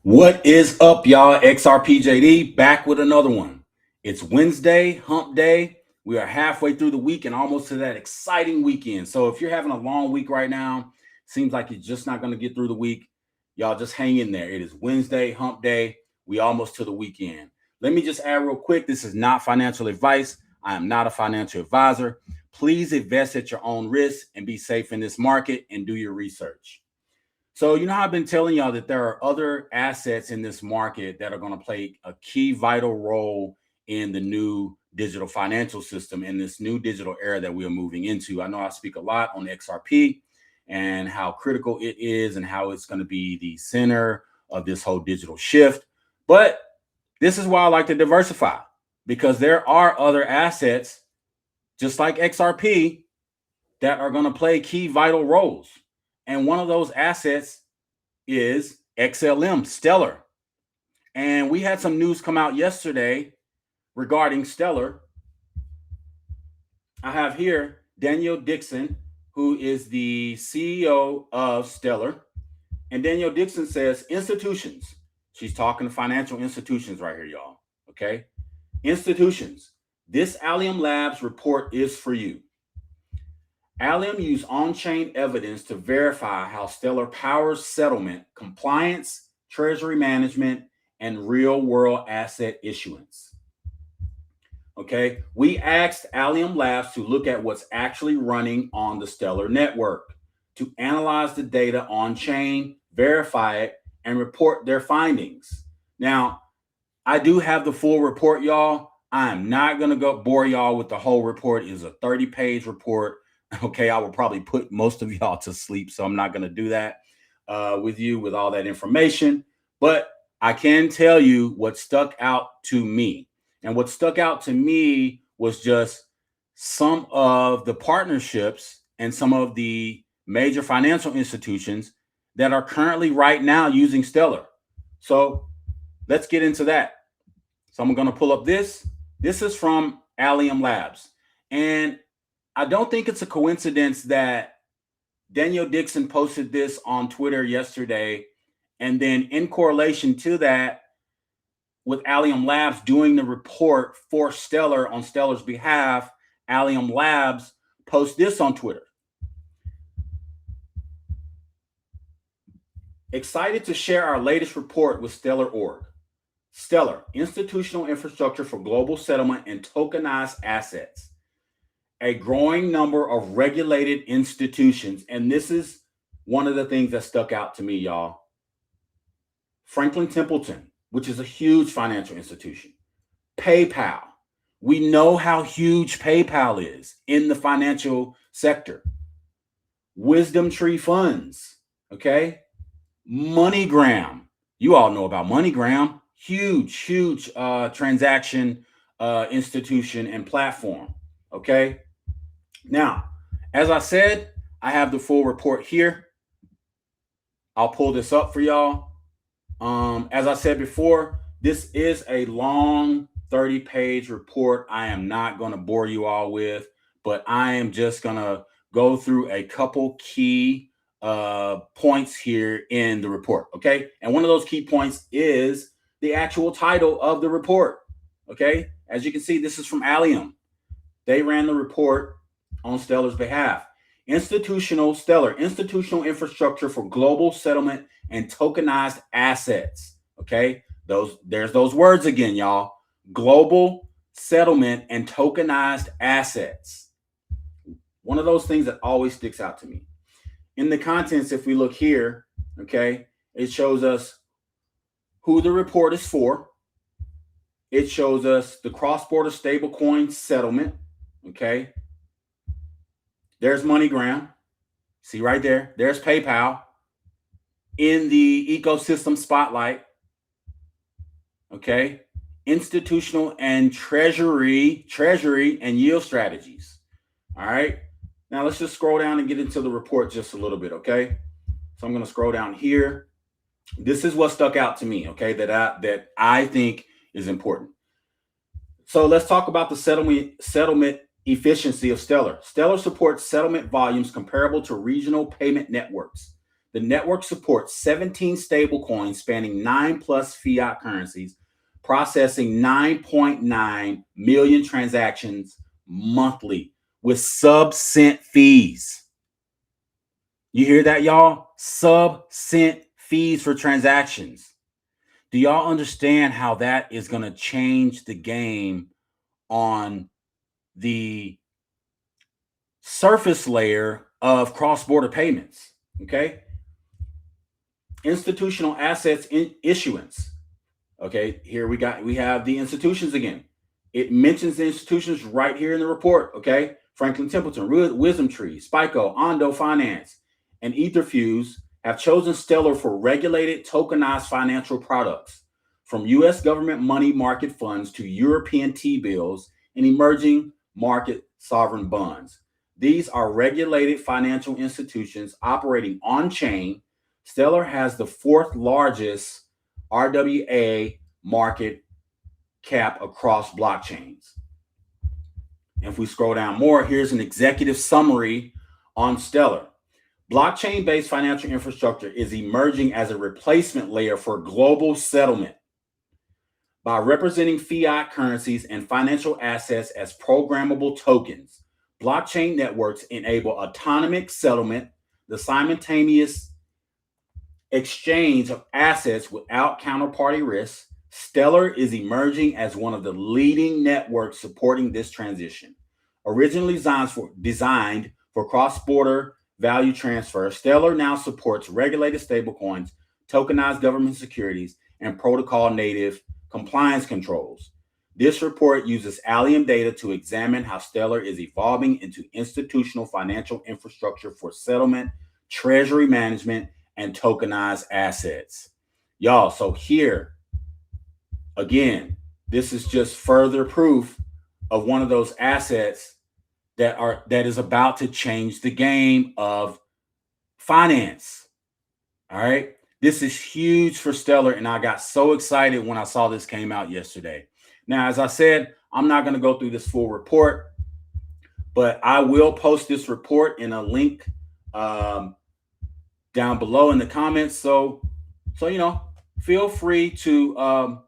What is up, y'all? XRPJD back with another one. It's Wednesday, hump day. We are halfway through the week and almost to that exciting weekend. So if you're having a long week right now, seems like you're just not going to get through the week. Y'all just hang in there. It is Wednesday, hump day. We almost to the weekend. Let me just add real quick. This is not financial advice. I am not a financial advisor. Please invest at your own risk and be safe in this market and do your research. So, you know how I've been telling y'all that there are other assets in this market that are going to play a key vital role in the new digital financial system in this new digital era that we are moving into. I know I speak a lot on XRP and how critical it is and how it's going to be the center of this whole digital shift. But this is why I like to diversify, because there are other assets just like XRP that are going to play key vital roles. And one of those assets is XLM, Stellar. And we had some news come out yesterday regarding Stellar. I have here Danielle Dixon, who is the CEO of Stellar. And Danielle Dixon says institutions. She's talking to financial institutions right here, y'all. Okay. Institutions. This Allium Labs report is for you. Allium used on-chain evidence to verify how Stellar powers settlement, compliance, treasury management, and real-world asset issuance. Okay, we asked Allium Labs to look at what's actually running on the Stellar network, to analyze the data on-chain, verify it, and report their findings. Now, I do have the full report, y'all. I'm not going to go bore y'all with the whole report. It's a 30-page report. Okay, I will probably put most of y'all to sleep, so I'm not going to do that with you with all that information. But I can tell you what stuck out to me. And what stuck out to me was just some of the partnerships and some of the major financial institutions that are currently right now using Stellar. So let's get into that. So I'm going to pull up this. This is from Allium Labs. And I don't think it's a coincidence that Danielle Dixon posted this on Twitter yesterday. And then in correlation to that, with Allium Labs doing the report for Stellar on Stellar's behalf, Allium Labs posts this on Twitter. Excited to share our latest report with Stellar Org. Stellar, institutional infrastructure for global settlement and tokenized assets. A growing number of regulated institutions. And this is one of the things that stuck out to me, y'all. Franklin Templeton, which is a huge financial institution. PayPal. We know how huge PayPal is in the financial sector. Wisdom Tree Funds. Okay. MoneyGram. You all know about MoneyGram. Huge transaction institution and platform. Okay. Now, as I said, I have the full report here. I'll pull this up for y'all. As I said before, this is a long 30-page report. I am not going to bore you all with, but I am just going to go through a couple key points here in the report. Okay. And one of those key points is the actual title of the report. Okay. As you can see, this is from Allium. They ran the report on Stellar's behalf. Stellar, institutional infrastructure for global settlement and tokenized assets. Okay, there's those words again, y'all. Global settlement and tokenized assets. One of those things that always sticks out to me. In the contents, if we look here, okay, it shows us who the report is for. It shows us the cross-border stablecoin settlement. Okay. There's MoneyGram. See right there. There's PayPal in the ecosystem spotlight. Okay. Institutional and treasury and yield strategies. All right. Now let's just scroll down and get into the report just a little bit. Okay. So I'm going to scroll down here. This is what stuck out to me. Okay. That I think is important. So let's talk about the settlement efficiency of Stellar. Stellar supports settlement volumes comparable to regional payment networks. The network supports 17 stablecoins spanning 9+ fiat currencies, processing 9.9 million transactions monthly with sub-cent fees. You hear that, y'all? Sub-cent fees for transactions. Do y'all understand how that is going to change the game on the surface layer of cross-border payments? Okay. Institutional assets in issuance. Okay, here we have the institutions again. It mentions the institutions right here in the report. Okay, Franklin Templeton, Wisdom Tree, Spico, Ondo Finance, and Etherfuse have chosen Stellar for regulated tokenized financial products, from U.S. government money market funds to European T-bills and emerging market sovereign bonds. These are regulated financial institutions operating on-chain. Stellar has the 4th largest RWA market cap across blockchains. And if we scroll down more, here's an executive summary on Stellar. Blockchain-based financial infrastructure is emerging as a replacement layer for global settlement. By representing fiat currencies and financial assets as programmable tokens, blockchain networks enable autonomous settlement, the simultaneous exchange of assets without counterparty risk. Stellar is emerging as one of the leading networks supporting this transition. Originally designed for cross-border value transfer, Stellar now supports regulated stablecoins, tokenized government securities, and protocol-native compliance controls. This report uses Allium data to examine how Stellar is evolving into institutional financial infrastructure for settlement, treasury management, and tokenized assets. Y'all, so here, again, this is just further proof of one of those assets that is about to change the game of finance. All right. This is huge for Stellar, and I got so excited when I saw this came out yesterday. Now, as I said, I'm not going to go through this full report, but I will post this report in a link down below in the comments. So you know, feel free to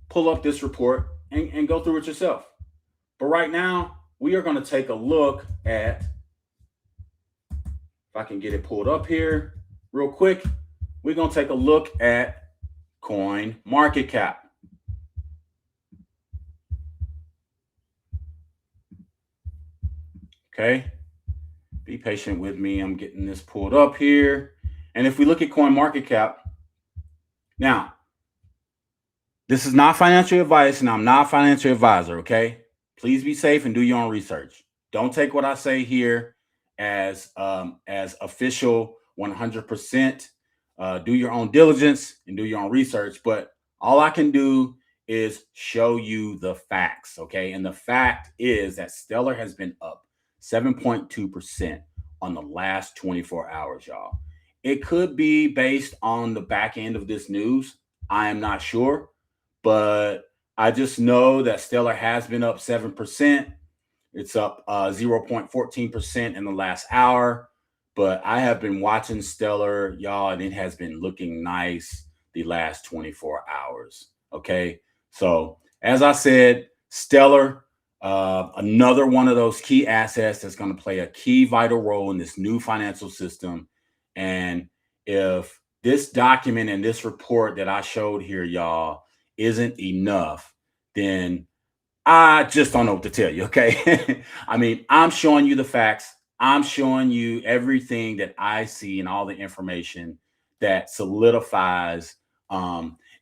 pull up this report and go through it yourself. But right now, we are going to take a look at, if I can get it pulled up here real quick, we're going to take a look at coin market cap. Okay. Be patient with me. I'm getting this pulled up here. And if we look at coin market cap, now, this is not financial advice, and I'm not a financial advisor, okay? Please be safe and do your own research. Don't take what I say here as official 100%. Do your own diligence and do your own research. But all I can do is show you the facts, okay? And the fact is that Stellar has been up 7.2% on the last 24 hours, y'all. It could be based on the back end of this news. I am not sure. But I just know that Stellar has been up 7%. It's up 0.14% in the last hour. But I have been watching Stellar, y'all, and it has been looking nice the last 24 hours. Okay. So as I said, Stellar, another one of those key assets that's going to play a key vital role in this new financial system. And if this document and this report that I showed here, y'all, isn't enough, then I just don't know what to tell you. Okay. I mean, I'm showing you the facts. I'm showing you everything that I see and all the information that solidifies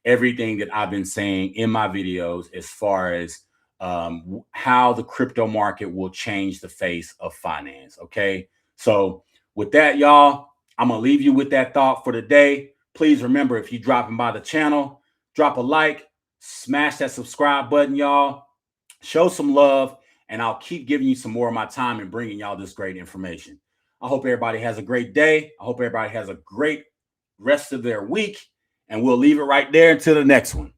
everything that I've been saying in my videos as far as how the crypto market will change the face of finance. Okay. So with that, y'all, I'm going to leave you with that thought for today. Please remember, if you're dropping by the channel, drop a like, smash that subscribe button, y'all. Show some love, and I'll keep giving you some more of my time and bringing y'all this great information. I hope everybody has a great day. I hope everybody has a great rest of their week, and we'll leave it right there until the next one.